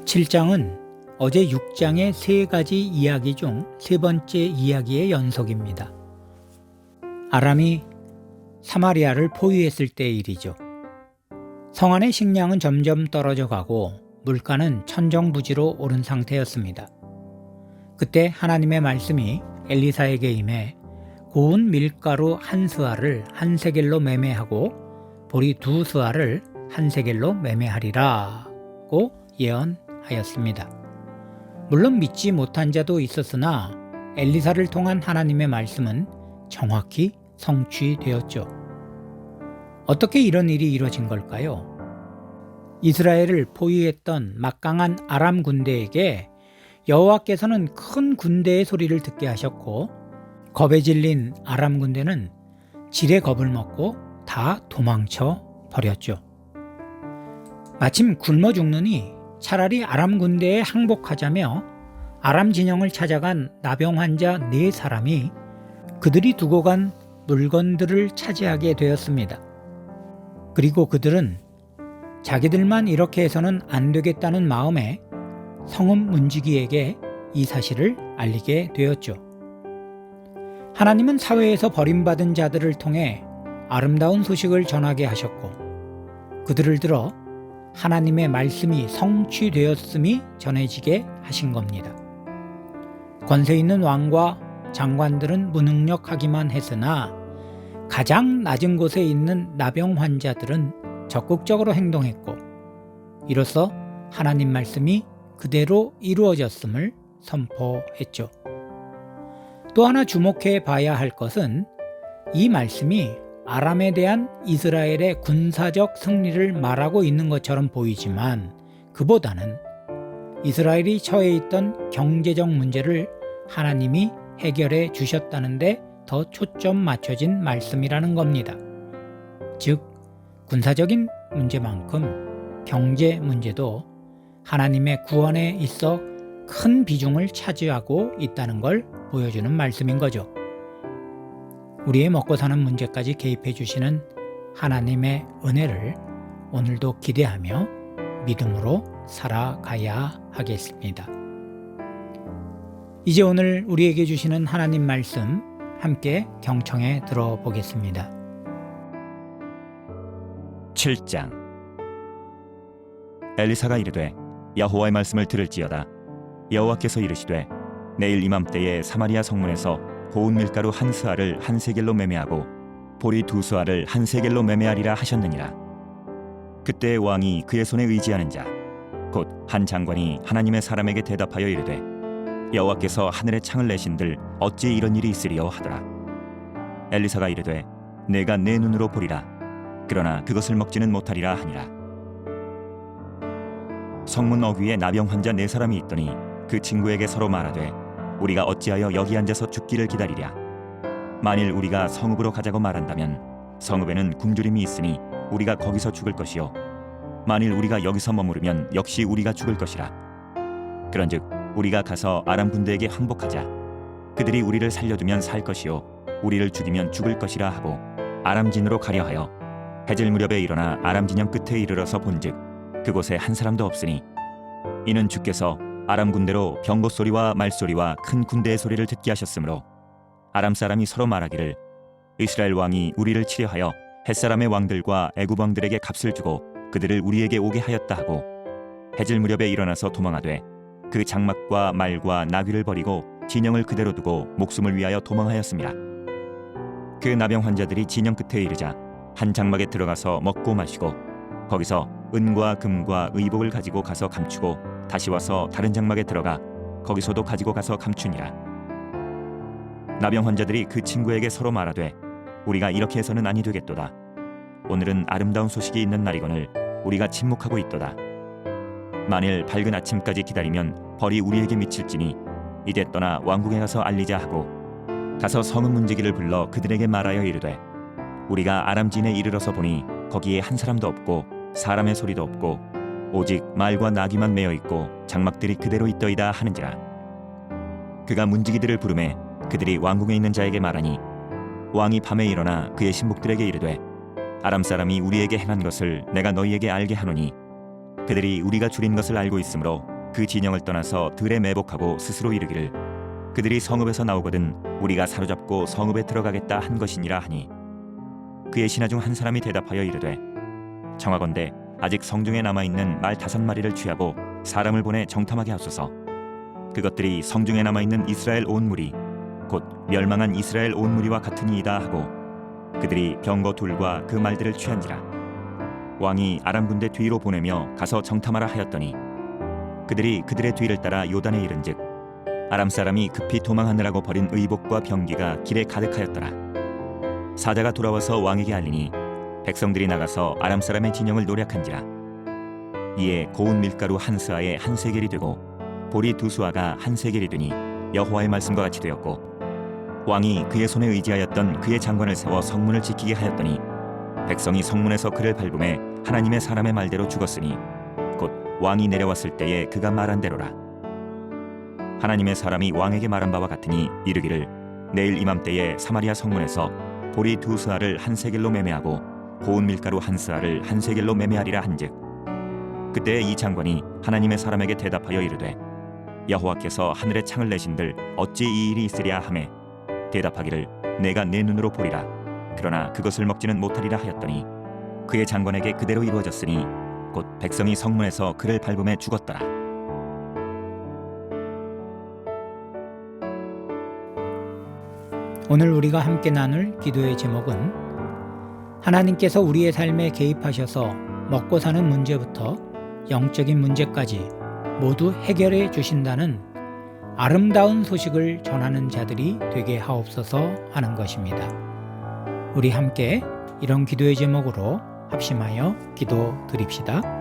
7장은 어제 6장의 세 가지 이야기 중 세 번째 이야기의 연속입니다. 아람이 사마리아를 포위했을 때의 일이죠. 성 안의 식량은 점점 떨어져 가고 물가는 천정부지로 오른 상태였습니다. 그때 하나님의 말씀이 엘리사에게 임해 고운 밀가루 한 스아를 한 세겔로 매매하고 보리 두 스아를 한 세겔로 매매하리라고 예언하였습니다. 물론 믿지 못한 자도 있었으나 엘리사를 통한 하나님의 말씀은 정확히 성취되었죠. 어떻게 이런 일이 이루어진 걸까요? 이스라엘을 포위했던 막강한 아람 군대에게 여호와께서는 큰 군대의 소리를 듣게 하셨고 겁에 질린 아람 군대는 질의 겁을 먹고 다 도망쳐 버렸죠. 마침 굶어 죽느니 차라리 아람 군대에 항복하자며 아람 진영을 찾아간 나병 환자 4사람이 그들이 두고 간 물건들을 차지하게 되었습니다. 그리고 그들은 자기들만 이렇게 해서는 안 되겠다는 마음에 성읍 문지기에게 이 사실을 알리게 되었죠. 하나님은 사회에서 버림받은 자들을 통해 아름다운 소식을 전하게 하셨고 그들을 들어 하나님의 말씀이 성취되었음이 전해지게 하신 겁니다. 권세 있는 왕과 장관들은 무능력하기만 했으나 가장 낮은 곳에 있는 나병 환자들은 적극적으로 행동했고 이로써 하나님 말씀이 그대로 이루어졌음을 선포했죠. 또 하나 주목해 봐야 할 것은 이 말씀이 아람에 대한 이스라엘의 군사적 승리를 말하고 있는 것처럼 보이지만 그보다는 이스라엘이 처해 있던 경제적 문제를 하나님이 해결해 주셨다는데 더 초점 맞춰진 말씀이라는 겁니다. 즉 군사적인 문제만큼 경제 문제도 하나님의 구원에 있어 큰 비중을 차지하고 있다는 걸 보여주는 말씀인 거죠. 우리의 먹고 사는 문제까지 개입해 주시는 하나님의 은혜를 오늘도 기대하며 믿음으로 살아가야 하겠습니다. 이제 오늘 우리에게 주시는 하나님 말씀 함께 경청해 들어보겠습니다. 7장 엘리사가 이르되 여호와의 말씀을 들을지어다. 여호와께서 이르시되 내일 이맘때에 사마리아 성문에서 고운 밀가루 한 스아를 한 세겔로 매매하고 보리 두 스아를 한 세겔로 매매하리라 하셨느니라. 그때 왕이 그의 손에 의지하는 자 곧 한 장관이 하나님의 사람에게 대답하여 이르되 여호와께서 하늘의 창을 내신들 어찌 이런 일이 있으리요 하더라. 엘리사가 이르되 내가 내 눈으로 보리라. 그러나 그것을 먹지는 못하리라 하니라. 성문 어귀에 나병 환자 4사람이 있더니 그 친구에게 서로 말하되 우리가 어찌하여 여기 앉아서 죽기를 기다리랴. 만일 우리가 성읍으로 가자고 말한다면 성읍에는 굶주림이 있으니 우리가 거기서 죽을 것이요 만일 우리가 여기서 머무르면 역시 우리가 죽을 것이라. 그런즉 우리가 가서 아람 군대에게 항복하자. 그들이 우리를 살려두면 살 것이요 우리를 죽이면 죽을 것이라 하고 아람진으로 가려 하여 해질 무렵에 일어나 아람 진영 끝에 이르러서 본즉 그곳에 한 사람도 없으니 이는 주께서 아람 군대로 병거 소리와 말소리와 큰 군대의 소리를 듣게 하셨으므로 아람 사람이 서로 말하기를 이스라엘 왕이 우리를 치려하여 햇사람의 왕들과 애굽 왕들에게 값을 주고 그들을 우리에게 오게 하였다 하고 해질 무렵에 일어나서 도망하되 그 장막과 말과 나귀를 버리고 진영을 그대로 두고 목숨을 위하여 도망하였습니다. 그 나병 환자들이 진영 끝에 이르자 한 장막에 들어가서 먹고 마시고 거기서 은과 금과 의복을 가지고 가서 감추고 다시 와서 다른 장막에 들어가 거기서도 가지고 가서 감추니라. 나병 환자들이 그 친구에게 서로 말하되 우리가 이렇게 해서는 아니 되겠도다. 오늘은 아름다운 소식이 있는 날이거늘 우리가 침묵하고 있도다. 만일 밝은 아침까지 기다리면 벌이 우리에게 미칠지니 이제 떠나 왕궁에 가서 알리자 하고 가서 성읍 문지기를 불러 그들에게 말하여 이르되 우리가 아람진에 이르러서 보니 거기에 한 사람도 없고 사람의 소리도 없고 오직 말과 나귀만 매어 있고 장막들이 그대로 있더이다 하는지라. 그가 문지기들을 부르매 그들이 왕궁에 있는 자에게 말하니 왕이 밤에 일어나 그의 신복들에게 이르되 아람 사람이 우리에게 행한 것을 내가 너희에게 알게 하노니 그들이 우리가 줄인 것을 알고 있으므로 그 진영을 떠나서 들에 매복하고 스스로 이르기를 그들이 성읍에서 나오거든 우리가 사로잡고 성읍에 들어가겠다 한 것이니라 하니 그의 신하 중 한 사람이 대답하여 이르되 청하건대 아직 성중에 남아있는 말 5마리를 취하고 사람을 보내 정탐하게 하소서. 그것들이 성중에 남아있는 이스라엘 온 무리 곧 멸망한 이스라엘 온 무리와 같으니이다 하고 그들이 병거 둘과 그 말들을 취한지라. 왕이 아람 군대 뒤로 보내며 가서 정탐하라 하였더니 그들이 그들의 뒤를 따라 요단에 이른즉 아람 사람이 급히 도망하느라고 버린 의복과 병기가 길에 가득하였더라. 사자가 돌아와서 왕에게 알리니 백성들이 나가서 아람 사람의 진영을 노략한지라. 이에 고운 밀가루 한 스아에 한 세겔이 되고 보리 2수아가 한 세겔이 되니 여호와의 말씀과 같이 되었고 왕이 그의 손에 의지하였던 그의 장관을 세워 성문을 지키게 하였더니 백성이 성문에서 그를 밟음에 하나님의 사람의 말대로 죽었으니 곧 왕이 내려왔을 때에 그가 말한 대로라. 하나님의 사람이 왕에게 말한 바와 같으니 이르기를 내일 이맘때에 사마리아 성문에서 보리 2스아를 한 세겔로 매매하고 고운 밀가루 한 스아를 한 세겔로 매매하리라 한즉 그때 이 장관이 하나님의 사람에게 대답하여 이르되 여호와께서 하늘에 창을 내신들 어찌 이 일이 있으랴 하매 대답하기를 내가 내 눈으로 보리라 그러나 그것을 먹지는 못하리라 하였더니 그의 장관에게 그대로 이루어졌으니 곧 백성이 성문에서 그를 밟음에 죽었더라. 오늘 우리가 함께 나눌 기도의 제목은 하나님께서 우리의 삶에 개입하셔서 먹고 사는 문제부터 영적인 문제까지 모두 해결해 주신다는 아름다운 소식을 전하는 자들이 되게 하옵소서 하는 것입니다. 우리 함께 이런 기도의 제목으로 합심하여 기도 드립시다.